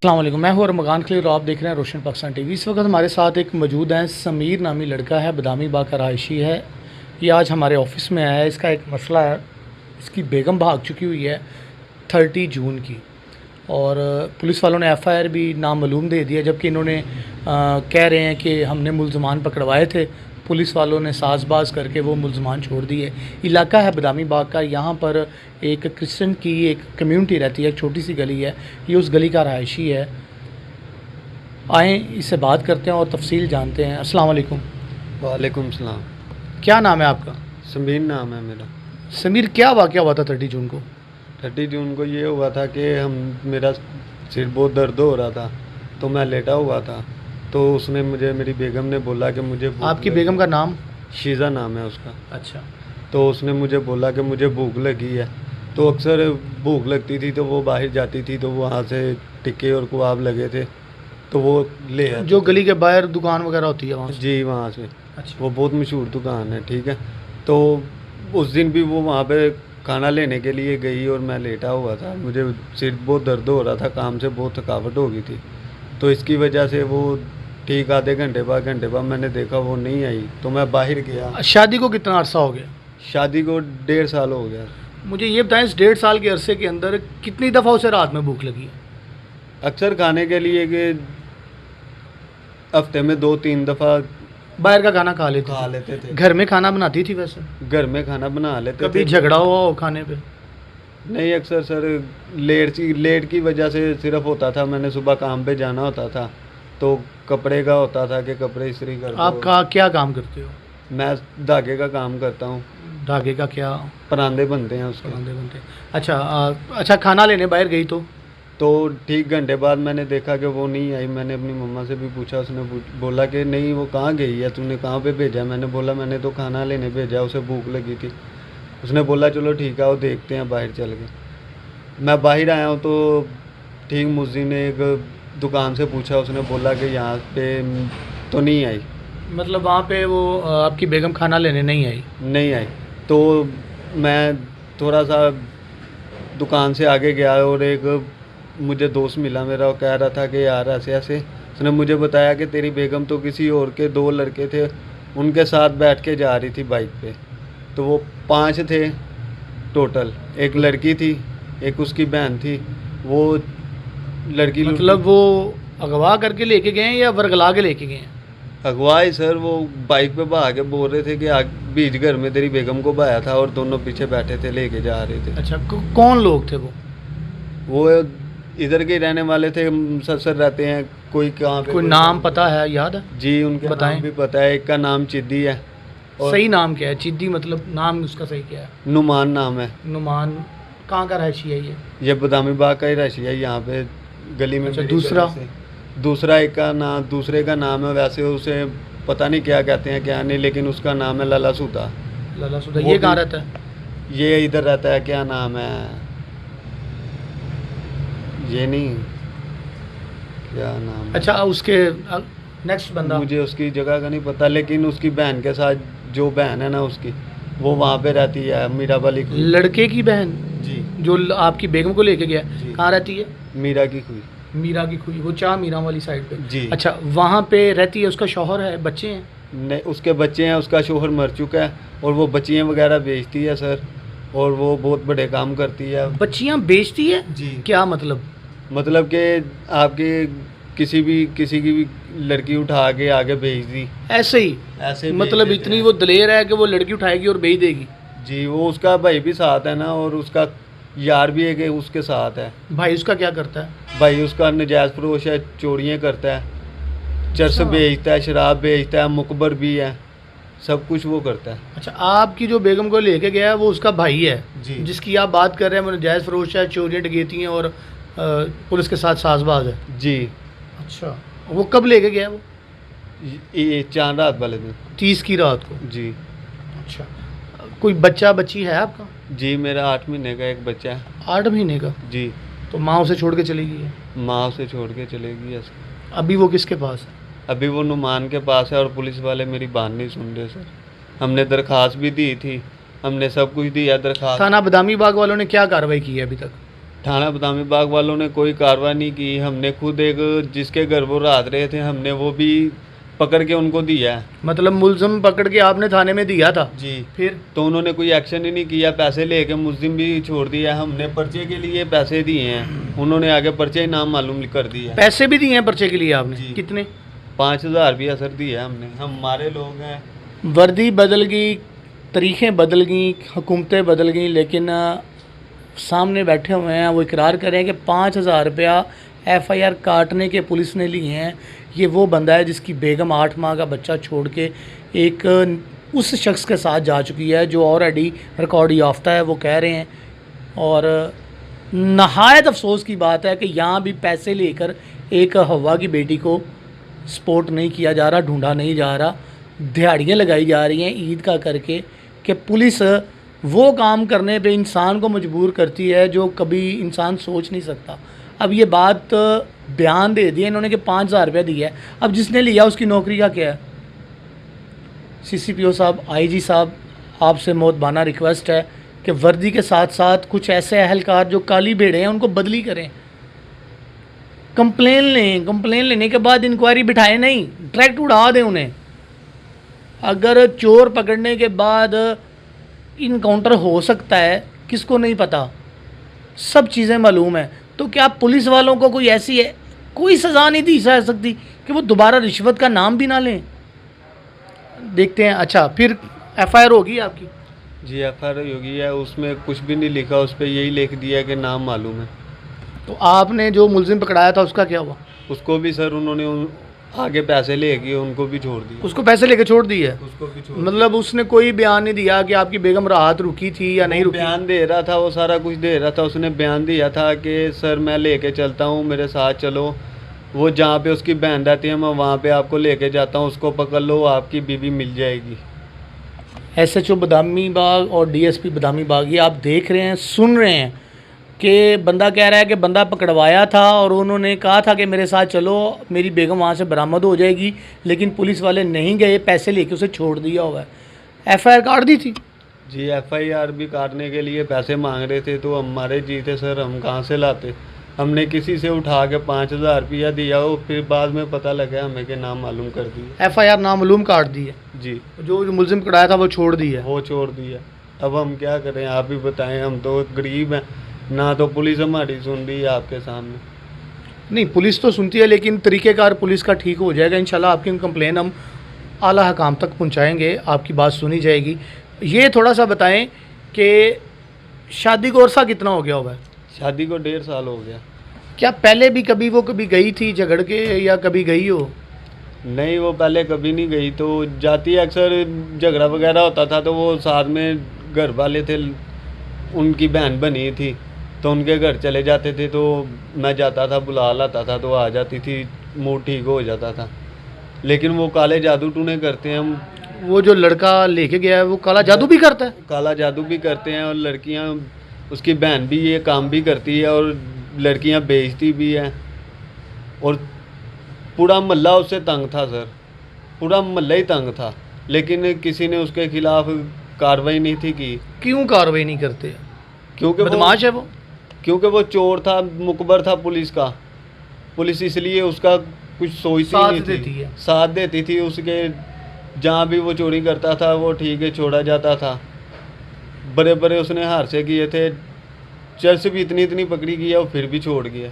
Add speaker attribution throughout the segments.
Speaker 1: अस्सलाम वालेकुम, मैं हूँ रमज़ान खलील और आप देख रहे हैं रोशन पाकिस्तान टीवी। इस वक्त हमारे साथ एक मौजूद हैं, समीर नामी लड़का है, बदामी बाग का रहायशी है। ये आज हमारे ऑफिस में आया है। इसका एक मसला है, इसकी बेगम भाग चुकी हुई है 30 जून की, और पुलिस वालों ने FIR भी नामालूम दे दिया, जबकि इन्होंने कह रहे हैं कि हमने मुल्ज़मान पकड़वाए थे। पुलिस वालों ने साजबाज करके वो मुल्ज़मान छोड़ दिए। इलाका है बदामी बाग का, यहाँ पर एक क्रिश्चियन की एक कम्युनिटी रहती है, एक छोटी सी गली है, ये उस गली का रहायशी है। आएँ इससे बात करते हैं और तफसील जानते हैं। अस्सलाम वालेकुम।
Speaker 2: वालेकुम सलाम।
Speaker 1: क्या नाम है आपका?
Speaker 2: समीर नाम है मेरा।
Speaker 1: समीर, क्या वाक़या हुआ था 30 जून को?
Speaker 2: 30 जून को ये हुआ था कि मेरा सिर बहुत दर्द हो रहा था, तो मैं लेटा हुआ था। तो उसने मेरी बेगम ने बोला कि मुझे
Speaker 1: आपकी बेगम का नाम?
Speaker 2: शीज़ा नाम है उसका।
Speaker 1: अच्छा।
Speaker 2: तो उसने मुझे बोला कि मुझे भूख लगी है। तो अक्सर भूख लगती थी तो वो बाहर जाती थी, तो वहाँ से टिक्के और कबाब लगे थे, तो वो ले आती
Speaker 1: जो
Speaker 2: थी।
Speaker 1: गली के बाहर दुकान वगैरह होती है वहाँ से?
Speaker 2: जी, वहाँ से।
Speaker 1: अच्छा।
Speaker 2: वो बहुत मशहूर दुकान है, ठीक है। तो उस दिन भी वो वहाँ पे खाना लेने के लिए गई और मैं लेटा हुआ था। मुझे सिर बहुत दर्द हो रहा था, काम से बहुत थकावट हो गई थी, तो इसकी वजह से वो ठीक आधे घंटे बाद मैंने देखा वो नहीं आई, तो मैं बाहर गया।
Speaker 1: शादी को कितना अरसा हो गया?
Speaker 2: शादी को 1.5 साल हो गया।
Speaker 1: मुझे ये बताएं, इस 1.5 साल के अरसे के अंदर कितनी दफ़ा उसे रात में भूख लगी है?
Speaker 2: अक्सर खाने के लिए कि हफ्ते में 2-3 दफ़ा
Speaker 1: बाहर का खाना खा लेते
Speaker 2: थे।
Speaker 1: घर में खाना बनाती थी वैसे?
Speaker 2: घर में खाना बना लेते
Speaker 1: कभी
Speaker 2: थे।
Speaker 1: झगड़ा हुआ हो खाने पे?
Speaker 2: नहीं, अक्सर सर लेट की वजह से सिर्फ होता था। मैंने सुबह काम पे जाना होता था, तो कपड़े का होता था कि कपड़े इस्त्री कर दो।
Speaker 1: आप क्या काम करते हो?
Speaker 2: मैं धागे का काम करता हूँ।
Speaker 1: धागे का क्या?
Speaker 2: परांदे बनते हैं उसके।
Speaker 1: परांदे बनते हैं। अच्छा। अच्छा, खाना लेने बाहर गई तो
Speaker 2: ठीक घंटे बाद मैंने देखा कि वो नहीं आई। मैंने अपनी मम्मा से भी पूछा, उसने बोला कि नहीं, वो कहाँ गई है, तूने कहाँ पे भेजा? मैंने बोला मैंने तो खाना लेने भेजा, उसे भूख लगी थी। उसने बोला चलो ठीक है, वो देखते हैं बाहर चल के। मैं बाहर आया हूँ तो ठीक मुझी ने एक दुकान से पूछा, उसने बोला कि यहाँ पे तो नहीं आई।
Speaker 1: मतलब वहाँ पे वो आपकी बेगम खाना लेने नहीं आई?
Speaker 2: तो मैं थोड़ा सा दुकान से आगे गया और एक मुझे दोस्त मिला मेरा, वो कह रहा था कि यार ऐसे ऐसे। उसने मुझे बताया कि तेरी बेगम तो किसी और के 2 लड़के थे, उनके साथ बैठ के जा रही थी बाइक पे। तो वो 5 थे टोटल। एक लड़की थी, एक उसकी बहन थी। वो लड़की
Speaker 1: मतलब वो अगवा करके लेके गए हैं या वर्गला के लेके गए हैं?
Speaker 2: अगवाई सर। वो बाइक पे बहा के बोल रहे थे कि बीच घर में तेरी बेगम को बहाया था, और दोनों पीछे बैठे थे, लेके जा रहे थे।
Speaker 1: अच्छा, कौन लोग थे
Speaker 2: वो इधर के रहने वाले थे, सर रहते हैं। कोई कहाँ पे,
Speaker 1: कोई नाम पता है, याद है?
Speaker 2: जी, उनके
Speaker 1: बताएं।
Speaker 2: नाम भी पता है। एक का नाम चिद्दी है। और
Speaker 1: सही नाम क्या है? चिद्दी मतलब नाम उसका सही क्या है?
Speaker 2: नुमान नाम है।
Speaker 1: नुमान। कहाँ का रहायशी है ये?
Speaker 2: ये बदामी बाग का ही रहायशी है, यहाँ पे गली में।
Speaker 1: अच्छा,
Speaker 2: मेरी
Speaker 1: दूसरा?
Speaker 2: गली से। दूसरा एक का नाम, दूसरे का नाम है, वैसे उसे पता नहीं क्या कहते हैं क्या नहीं, लेकिन उसका नाम है लला सुधा।
Speaker 1: लाला सुधा।
Speaker 2: वो
Speaker 1: ये कहाँ
Speaker 2: भी-
Speaker 1: रहता है?
Speaker 2: ये इधर रहता है, क्या नाम है, ये नहीं, क्या नाम है?
Speaker 1: अच्छा, उसके नेक्स्ट बंदा?
Speaker 2: मुझे उसकी जगह का नहीं पता, लेकिन उसकी बहन के साथ, जो बहन है ना उसकी, वो वहाँ पे रहती है, मीरा वाली खुई।
Speaker 1: लड़के की बहन
Speaker 2: जी
Speaker 1: जो आपकी बेगम को लेके गया,
Speaker 2: जी।
Speaker 1: कहाँ रहती है?
Speaker 2: मीरा की खुई।
Speaker 1: मीरा की खुई, वो चाह मीरा वाली साइड पे?
Speaker 2: जी।
Speaker 1: अच्छा, वहाँ पे रहती है, उसका शौहर है, बच्चे हैं?
Speaker 2: नहीं, उसके बच्चे हैं, उसका शोहर मर चुका है, और वो बच्चियाँ वगैरह बेचती है सर, और वो बहुत बड़े काम करती है।
Speaker 1: बच्चियाँ बेचती है?
Speaker 2: जी।
Speaker 1: क्या मतलब?
Speaker 2: मतलब कि आपके किसी की भी लड़की उठा के आगे भेज दी,
Speaker 1: ऐसे ही?
Speaker 2: ऐसे भेज
Speaker 1: मतलब
Speaker 2: देते
Speaker 1: इतनी
Speaker 2: हैं।
Speaker 1: वो दलेर है कि वो लड़की उठाएगी और भेज देगी?
Speaker 2: जी, वो उसका भाई भी साथ है ना, और उसका यार भी एक उसके साथ है।
Speaker 1: भाई उसका क्या करता है?
Speaker 2: भाई उसका नजायज़ फरोश है, चोरियाँ करता है, चरस
Speaker 1: अच्छा।
Speaker 2: बेचता है, शराब बेचता है, मुकबर भी है, सब कुछ वो करता है।
Speaker 1: अच्छा, आपकी जो बेगम को लेके गया है वो उसका भाई है?
Speaker 2: जी।
Speaker 1: जिसकी आप बात कर रहे हैं वो नाजायज़ फरोश है, चोरियाँ डकैती हैं और पुलिस के साथ साजबाज है?
Speaker 2: जी।
Speaker 1: अच्छा, वो कब लेके गया वो?
Speaker 2: ये चांद रात वाले दिन।
Speaker 1: 30 की रात को?
Speaker 2: जी।
Speaker 1: अच्छा, कोई बच्चा बच्ची है आपका?
Speaker 2: जी, मेरा 8 महीने का एक बच्चा है।
Speaker 1: 8 महीने का?
Speaker 2: जी।
Speaker 1: तो माँ उसे छोड़ के चली गई है?
Speaker 2: माँ उसे छोड़ के चलेगी ऐसे।
Speaker 1: अभी वो किसके पास है?
Speaker 2: अभी वो नुमान के पास है, और पुलिस वाले मेरी बात नहीं सुन रहे सर। हमने दरख्वास्त भी दी थी, हमने सब कुछ दिया दरख्वास्त।
Speaker 1: थाना बदामी बाग वालों ने क्या कार्रवाई की है अभी तक?
Speaker 2: थाना बदामी बाग वालों ने कोई कार्रवाई नहीं की। हमने खुद एक जिसके घर वो रात रहे थे, हमने वो भी पकड़ के उनको दिया है।
Speaker 1: मतलब मुलजिम पकड़ के आपने थाने में दिया था?
Speaker 2: जी।
Speaker 1: फिर
Speaker 2: तो उन्होंने कोई एक्शन ही नहीं किया, पैसे लेके मुलजिम भी छोड़ दिया। हमने पर्चे के लिए पैसे दिए हैं, उन्होंने आगे पर्चे ही नाम मालूम कर दिया।
Speaker 1: पैसे भी दिए हैं पर्चे के लिए आपने?
Speaker 2: जी।
Speaker 1: कितने?
Speaker 2: 5,000 भी असर दिया हमने। हम हमारे लोग हैं।
Speaker 1: वर्दी बदल गई, तरीक़ें बदल गई, हुकूमतें बदल गई, लेकिन सामने बैठे हुए हैं वो इकरार करें कि 5,000 रुपया FIR काटने के पुलिस ने लिए हैं। ये वो बंदा है जिसकी बेगम 8 माह का बच्चा छोड़ के एक उस शख्स के साथ जा चुकी है जो ऑलरेडी रिकॉर्ड याफ्ता है, वो कह रहे हैं। और नहायत अफसोस की बात है कि यहाँ भी पैसे लेकर एक हवा की बेटी को सपोर्ट नहीं किया जा रहा, ढूंढा नहीं जा रहा। दिहाड़ियाँ लगाई जा रही हैं ईद का करके कि पुलिस वो काम करने पे इंसान को मजबूर करती है जो कभी इंसान सोच नहीं सकता। अब ये बात बयान दे दिया इन्होंने कि 5,000 रुपया दिया है। अब जिसने लिया उसकी नौकरी का क्या है? CCPO साहब, IG साहब, आपसे मोहतबाना रिक्वेस्ट है कि वर्दी के साथ साथ कुछ ऐसे अहलकार जो काली भेड़े हैं उनको बदली करें। कंप्लेन लें, कंप्लेन लेने के बाद इंक्वायरी बिठाएं नहीं, डायरेक्ट उड़ा दें उन्हें। अगर चोर पकड़ने के बाद इनकाउंटर हो सकता है, किसको नहीं पता, सब चीज़ें मालूम है, तो क्या पुलिस वालों को कोई ऐसी है कोई सज़ा नहीं दी जा सकती कि वो दोबारा रिश्वत का नाम भी ना लें? देखते हैं। अच्छा, फिर FIR होगी आपकी?
Speaker 2: जी, FIR होगी है, उसमें कुछ भी नहीं लिखा, उस पर यही लिख दिया कि नाम मालूम है।
Speaker 1: तो आपने जो मुलजिम पकड़ाया था उसका क्या हुआ?
Speaker 2: उसको भी सर उन्होंने आगे पैसे लेके उनको भी छोड़ दिया।
Speaker 1: उसको पैसे लेके छोड़ दिए?
Speaker 2: उसको भी छोड़
Speaker 1: मतलब उसने कोई बयान नहीं दिया कि आपकी बेगम राहत रुकी थी या नहीं रुकी?
Speaker 2: बयान दे रहा था, वो सारा कुछ दे रहा था। उसने बयान दिया था कि सर मैं लेके चलता हूँ, मेरे साथ चलो, वो जहाँ पे उसकी बहन रहती है मैं वहाँ पे आपको लेके जाता हूँ, उसको पकड़ लो, आपकी बीवी मिल जाएगी।
Speaker 1: SHO बदामी बाग और DSP बदामी बाग, ये आप देख रहे हैं, सुन रहे हैं कि बंदा कह रहा है कि बंदा पकड़वाया था और उन्होंने कहा था कि मेरे साथ चलो, मेरी बेगम वहाँ से बरामद हो जाएगी, लेकिन पुलिस वाले नहीं गए, पैसे लेके उसे छोड़ दिया हुआ है। FIR काट दी थी?
Speaker 2: जी, FIR भी काटने के लिए पैसे मांग रहे थे, तो हमारे जी थे सर, हम कहाँ से लाते। हमने किसी से उठा के 5,000 रुपया दिया, वो फिर बाद में पता लगा हमें कि नाम मालूम कर दिया।
Speaker 1: FIR नामालूम काट दी है?
Speaker 2: जी।
Speaker 1: जो मुलजिम पकड़ाया था वो छोड़ दी है?
Speaker 2: वो छोड़ दिया। अब हम क्या करें, आप ही बताएं, हम तो गरीब हैं, ना तो पुलिस हमारी सुन रही है आपके सामने।
Speaker 1: नहीं, पुलिस तो सुनती है, लेकिन तरीक़ेकार पुलिस का ठीक हो जाएगा इंशाल्लाह। आपकी कंप्लेन हम आला हकाम तक पहुंचाएंगे, आपकी बात सुनी जाएगी। ये थोड़ा सा बताएं कि शादी को अरसा कितना हो गया हुआ है?
Speaker 2: शादी को 1.5 साल हो गया।
Speaker 1: क्या पहले भी कभी गई थी झगड़ के, या कभी गई हो?
Speaker 2: नहीं, वो पहले कभी नहीं गई, तो जाती अक्सर झगड़ा वगैरह होता था तो वो साथ में घर वाले थे, उनकी बहन बनी थी तो उनके घर चले जाते थे, तो मैं जाता था, बुला लाता था, तो आ जाती थी, मूड ठीक हो जाता था। लेकिन वो काले जादू टूने करते हैं। हम
Speaker 1: वो जो लड़का लेके गया है वो काला जादू भी करता है?
Speaker 2: काला जादू भी करते हैं, और लड़कियां, उसकी बहन भी ये काम भी करती है, और लड़कियां बेचती भी हैं। और पूरा मोहल्ला उससे तंग था सर, पूरा मोहल्ला ही तंग था, लेकिन किसी ने उसके खिलाफ कार्रवाई नहीं थी की।
Speaker 1: क्यों कार्रवाई नहीं करते?
Speaker 2: क्योंकि
Speaker 1: बदमाश है वो?
Speaker 2: क्योंकि वो चोर था, मुखबर था पुलिस का। पुलिस इसलिए उसका कुछ सोचती नहीं थी, साथ देती थी उसके। जहाँ भी वो चोरी करता था वो ठीक है, छोड़ा जाता था। बड़े बड़े उसने हादसे किए थे, चर्च भी इतनी पकड़ी गई है, वो फिर भी छोड़ गया।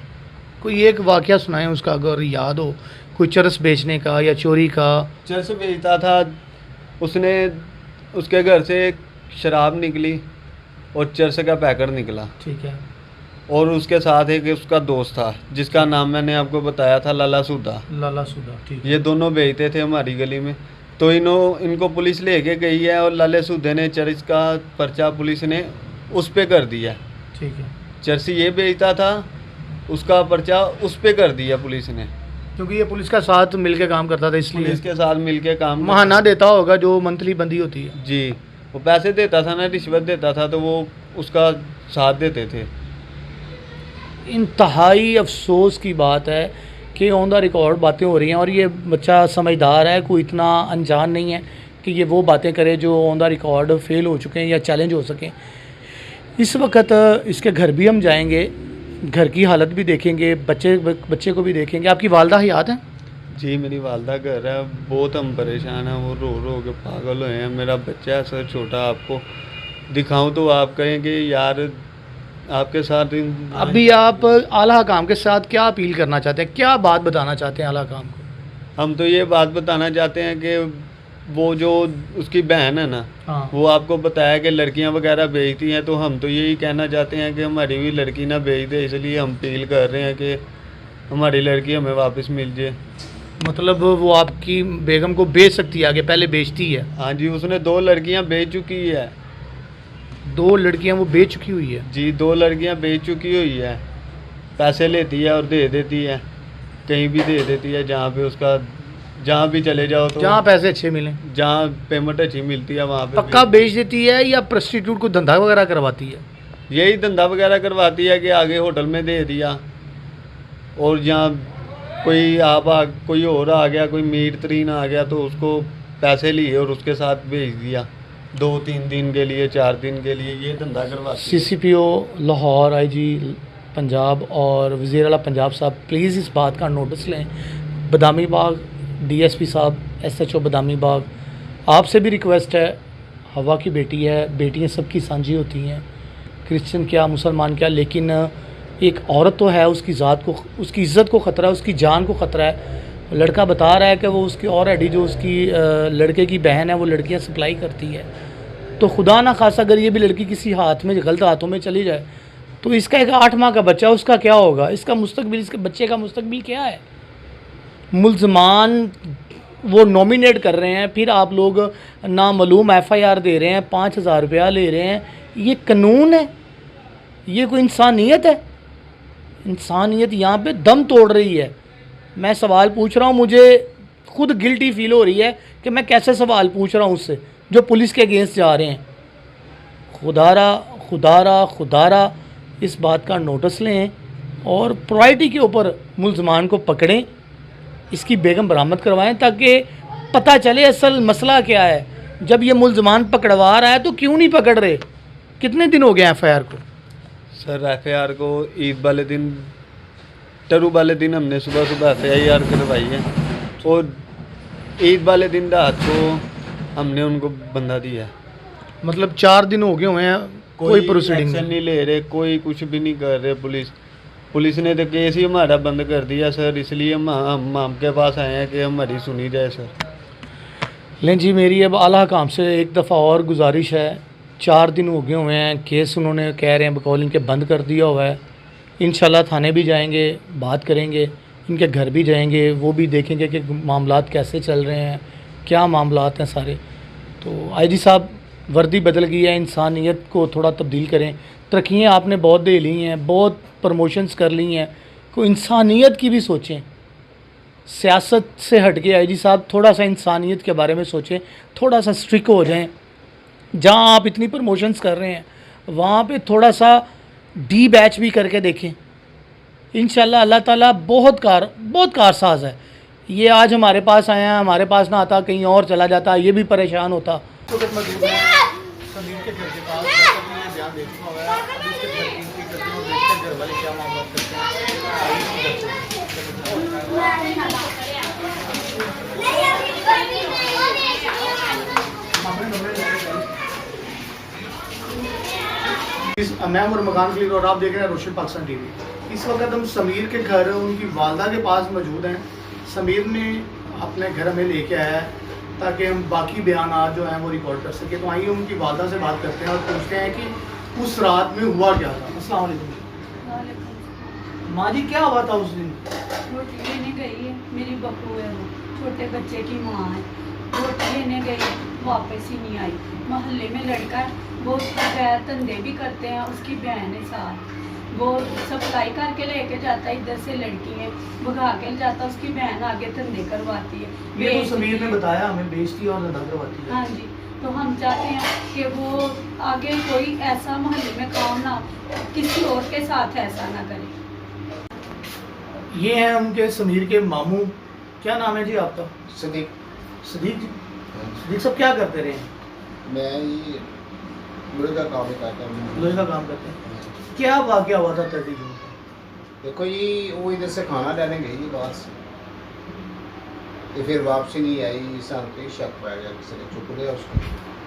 Speaker 1: कोई एक वाकया सुनाए उसका, अगर याद हो, कोई चरस बेचने का या चोरी का।
Speaker 2: चरस बेचता था, उसने उसके घर से शराब निकली और चरस का पैकेट निकला।
Speaker 1: ठीक है।
Speaker 2: और उसके साथ एक उसका दोस्त था जिसका नाम मैंने आपको बताया था, लाला सुदा।
Speaker 1: लाला सुदा, ठीक है।
Speaker 2: ये दोनों बेचते थे हमारी गली में। तो इनको पुलिस लेके गई है, और लाले सुदे ने चर्च का पर्चा पुलिस ने उस पे कर दिया।
Speaker 1: ठीक है।
Speaker 2: चर्च ये बेचता था, उसका पर्चा उस पे कर दिया पुलिस ने,
Speaker 1: क्योंकि ये पुलिस का साथ मिलके काम करता था, इसलिए।
Speaker 2: पुलिस के साथ मिलके काम
Speaker 1: महाना देता होगा जो मंथली बंदी होती है।
Speaker 2: जी, वो पैसे देता था ना, रिश्वत देता था, तो वो उसका साथ देते थे।
Speaker 1: इंतहाई अफसोस की बात है कि ऑन द रिकॉर्ड बातें हो रही हैं, और ये बच्चा समझदार है, कोई इतना अनजान नहीं है कि ये वो बातें करे जो ऑन द रिकॉर्ड फेल हो चुके हैं या चैलेंज हो सकें। इस वक्त इसके घर भी हम जाएंगे, घर की हालत भी देखेंगे, बच्चे को भी देखेंगे। आपकी वालदा हयात हैं?
Speaker 2: जी मेरी वालदा घर है, बहुत हम परेशान हैं, वो रो रो के पागल हुए हैं। मेरा बच्चा है सर छोटा, आपको दिखाऊं तो आप कहेंगे यार आपके साथ
Speaker 1: अभी आप आला हकाम के साथ क्या अपील करना चाहते हैं, क्या बात बताना चाहते हैं आला हकाम को?
Speaker 2: हम तो ये बात बताना चाहते हैं कि वो जो उसकी बहन है ना,
Speaker 1: हाँ।
Speaker 2: वो आपको बताया कि लड़कियां वगैरह भेजती हैं, तो हम तो यही कहना चाहते हैं कि हमारी भी लड़की ना भेज दे, इसलिए हम अपील कर रहे हैं कि हमारी लड़की हमें वापस मिल जाए।
Speaker 1: मतलब वो आपकी बेगम को बेच सकती है आगे, पहले बेचती है?
Speaker 2: हाँ जी, उसने 2 लड़कियां बेच चुकी है।
Speaker 1: 2 लड़कियां वो बेच चुकी हुई है?
Speaker 2: जी 2 लड़कियां बेच चुकी हुई है, पैसे लेती है और दे देती है, कहीं भी दे देती है, जहाँ पे उसका जहाँ भी चले जाओ तो
Speaker 1: जहाँ पैसे अच्छे मिलें,
Speaker 2: जहाँ पेमेंट अच्छी मिलती है वहाँ पे
Speaker 1: पक्का बेच देती है या प्रोस्टिट्यूट को धंधा वगैरह करवाती है?
Speaker 2: यही धंधा वगैरह करवाती है कि आगे होटल में दे दिया, और जहाँ कोई और आ गया, कोई मीर तरीन आ गया, तो उसको पैसे लिए और उसके साथ भेज दिया 2-3 दिन के लिए, 4 दिन के लिए, ये धंधा करवाती है।
Speaker 1: CCPO लाहौर, IG पंजाब और वज़ीर आला पंजाब साहब प्लीज़ इस बात का नोटिस लें। बदामी बाग DSP साहब, SHO बदामी बाग, आपसे भी रिक्वेस्ट है, हवा की बेटी है, बेटियां सबकी साझी होती हैं, क्रिश्चियन क्या मुसलमान क्या, लेकिन एक औरत तो है, उसकी ज़ात को, उसकी इज़्ज़त को ख़तरा है, उसकी जान को ख़तरा है। लड़का बता रहा है कि वो उसकी ऑलरेडी जो उसकी लड़के की बहन है वो लड़कियां सप्लाई करती है, तो खुदा ना खासा अगर ये भी लड़की किसी हाथ में, गलत हाथों में चली जाए, तो इसका एक 8 माह का बच्चा, उसका क्या होगा? इसका मुस्तकबिल, इसके बच्चे का मुस्तकबिल क्या है? मुल्ज़मान वो नॉमिनेट कर रहे हैं, फिर आप लोग नामालूम FIR दे रहे हैं, 5,000 रुपया ले रहे हैं। ये कानून है? ये कोई इंसानियत है? इंसानियत यहाँ पे दम तोड़ रही है। मैं सवाल पूछ रहा हूँ, मुझे खुद गिल्टी फील हो रही है कि मैं कैसे सवाल पूछ रहा हूँ उससे जो पुलिस के अगेंस्ट जा रहे हैं। खुदारा इस बात का नोटिस लें और प्रायोरिटी के ऊपर मुल्ज़मान को पकड़ें, इसकी बेगम बरामद करवाएं, ताकि पता चले असल मसला क्या है। जब ये मुल्ज़मान पकड़वा रहा है तो क्यों नहीं पकड़ रहे? कितने दिन हो गए FIR को?
Speaker 2: सर FIR को ईद वाले दिन, टरू वाले दिन हमने सुबह FIR करवाई है, और ईद वाले दिन रात को हमने उनको बंदा दिया है।
Speaker 1: मतलब 4 दिन हो गए हुए हैं, कोई प्रोसीडिंग
Speaker 2: एक्शन नहीं ले रहे, कोई कुछ भी नहीं कर रहे। पुलिस ने तो केस ही हमारा बंद कर दिया सर, इसलिए हम आपके पास आए हैं कि हमारी सुनी जाए सर।
Speaker 1: लें जी, मेरी अब आला हकाम से एक दफ़ा और गुजारिश है, 4 दिन हो गए हुए हैं, केस उन्होंने कह रहे हैं बकौल इनके बंद कर दिया हुआ है। इंशाल्लाह थाने भी जाएंगे, बात करेंगे, इनके घर भी जाएंगे, वो भी देखेंगे कि मामलात कैसे चल रहे हैं, क्या मामलात हैं सारे। तो IG साहब, वर्दी बदल गई है, इंसानियत को थोड़ा तब्दील करें। तरक्कियाँ आपने बहुत दे ली हैं, बहुत प्रमोशंस कर ली हैं, कोई इंसानियत की भी सोचें। सियासत से हट के IG साहब थोड़ा सा इंसानियत के बारे में सोचें, थोड़ा सा स्ट्रिक हो जाएं। जहाँ आप इतनी प्रमोशंस कर रहे हैं वहाँ पे थोड़ा सा डी बैच भी करके देखें। इंशाल्लाह अल्लाह ताला बहुत कारसाज है। ये आज हमारे पास आया है, हमारे पास ना आता कहीं और चला जाता, ये भी परेशान होता। मैं उमर मकान क्लियर और आप देख रहे हैं रोशन पाकिस्तान TV। इस वक्त हम समीर के घर, उनकी वालदा के पास मौजूद हैं। समीर ने अपने घर में लेके आया है ताकि हम बाकी बयान जो हैं वो रिकॉर्ड कर सकें। तो आइए उनकी वालदा से बात करते हैं और पूछते हैं कि उस रात में हुआ क्या था। अस्सलाम वालेकुम। माँ जी, क्या हुआ था उस दिन?
Speaker 3: रोटी लेने गई है, मेरी बहू है, वो छोटे बच्चे की माँ है। रोटी लेने गई, वापस ही नहीं आई। मोहल्ले में लड़का है, वो बगैर धंधे भी करते हैं, उसकी बहन है साथ, वो सप्लाई करके लेके जाता है, इधर से लड़की है भगा के जाता, उसकी बहन आगे धंधे करवाती है।
Speaker 1: ये तो समीर ने बताया हमें, बेचती और धंधा करवाती है।
Speaker 3: हाँ जी, तो हम चाहते हैं कि वो आगे कोई ऐसा मोहल्ले में काम ना, किसी और के साथ ऐसा ना करे।
Speaker 1: ये हैं उनके समीर के मामू। क्या नाम है जी आपका?
Speaker 4: सदीक।
Speaker 1: सदीक जी। सदीक साहब क्या करते रहे?
Speaker 4: मैं ये लोहे का काम ही करता हूँ।
Speaker 1: लोहे का काम करते हैं। क्या वाकया हुआ था 30 जून को?
Speaker 4: देखो जी, वो इधर से खाना लेने गई जी बाहर से, तो फिर वापसी नहीं आई। सन पे शक पै गया, किसी ने चुक लिया उसको।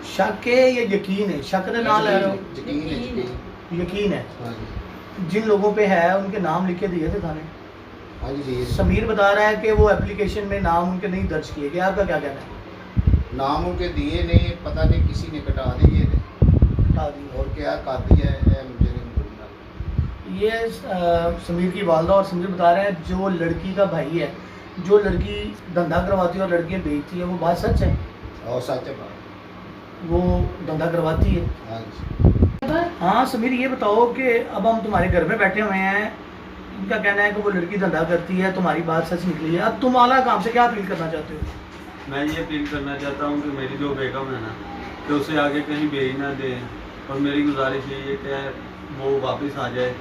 Speaker 1: शक है या यकीन है? शक ने ना ले रहे हो?
Speaker 4: यकीन है,
Speaker 3: यकीन है।
Speaker 4: यकीन।
Speaker 1: यकीन है।
Speaker 4: हाँ जी,
Speaker 1: जिन लोगों पे है उनके नाम लिख के दिए थे थाने।
Speaker 4: हाँ जी जी।
Speaker 1: समीर बता रहा है कि वो एप्लीकेशन में नाम उनके नहीं दर्ज किए गए, आपका क्या कहना है?
Speaker 4: नाम उनके दिए नहीं, पता नहीं किसी ने कटा दिए थे
Speaker 1: बता दिए।
Speaker 4: और क्या कर दिया है मुझे नहीं मालूम।
Speaker 1: ये समीर की वालदा और समीर बता रहे हैं जो लड़की का भाई है, जो लड़की धंधा करवाती है और लड़कियां बेचती है, वो बात सच है?
Speaker 4: और सच है बात।
Speaker 1: वो धंधा करवाती है?
Speaker 4: हाँ जी।
Speaker 1: हाँ समीर, ये बताओ कि अब हम तुम्हारे घर में बैठे हुए हैं, इनका कहना है कि वो लड़की धंधा करती है, तुम्हारी बात सच निकली है, अब तुम आला काम से क्या अपील करना चाहते हो?
Speaker 2: मैं ये अपील करना चाहता हूँ कि मेरी जो बेगम है ना, कि उसे आगे कहीं भेज ना दे, और मेरी गुजारिश यही है कि वो वापस आ जाए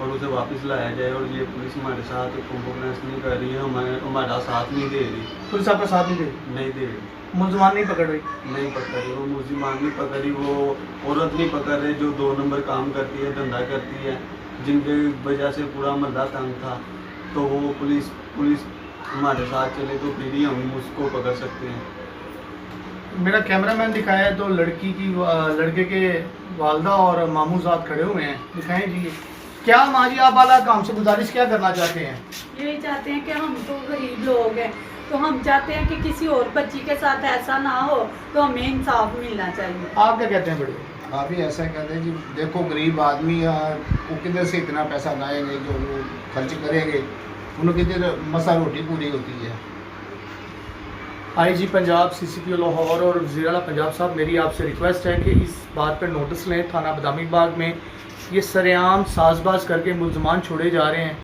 Speaker 2: और उसे वापस लाया जाए। और ये पुलिस हमारे साथ कॉम्प्रोमाइज़ नहीं कर रही है, हमारा साथ नहीं दे रही,
Speaker 1: पुलिस आपका साथ नहीं दे रही?
Speaker 2: नहीं दे रही,
Speaker 1: मुलजमान नहीं पकड़ रही?
Speaker 2: नहीं पकड़ रही। वो मुसलमान नहीं पकड़ रही, वो औरत नहीं पकड़ रही जो 2 नंबर काम करती है, धंधा करती है, जिनके वजह से पूरा मोहल्ला तंग था। तो वो पुलिस हमारे साथ चले तो फिर ही हम उसको पकड़ सकते हैं।
Speaker 1: मेरा कैमरामैन दिखाया तो लड़के के वालदा और मामू साथ खड़े हुए हैं, दिखाएं जी। क्या माँ जी, आप आला काम से गुजारिश क्या करना चाहते हैं?
Speaker 3: यही चाहते हैं कि हम तो गरीब लोग हैं, तो हम चाहते हैं कि किसी और बच्ची के साथ ऐसा ना हो, तो हमें इंसाफ मिलना चाहिए।
Speaker 1: आप क्या कहते हैं बड़े?
Speaker 4: आप भी ऐसा कहते हैं जी, देखो गरीब आदमी वो किधर से इतना पैसा लाएंगे जो वो खर्च करेंगे, उनको किधर मसा रोटी पूरी होती है।
Speaker 1: आईजी पंजाब, सीसीपी लाहौर और वज़ीर आला पंजाब साहब, मेरी आपसे रिक्वेस्ट है कि इस बात पर नोटिस लें। थाना बदामी बाग में ये सरेआम साजबाज करके मुलजमान छोड़े जा रहे हैं।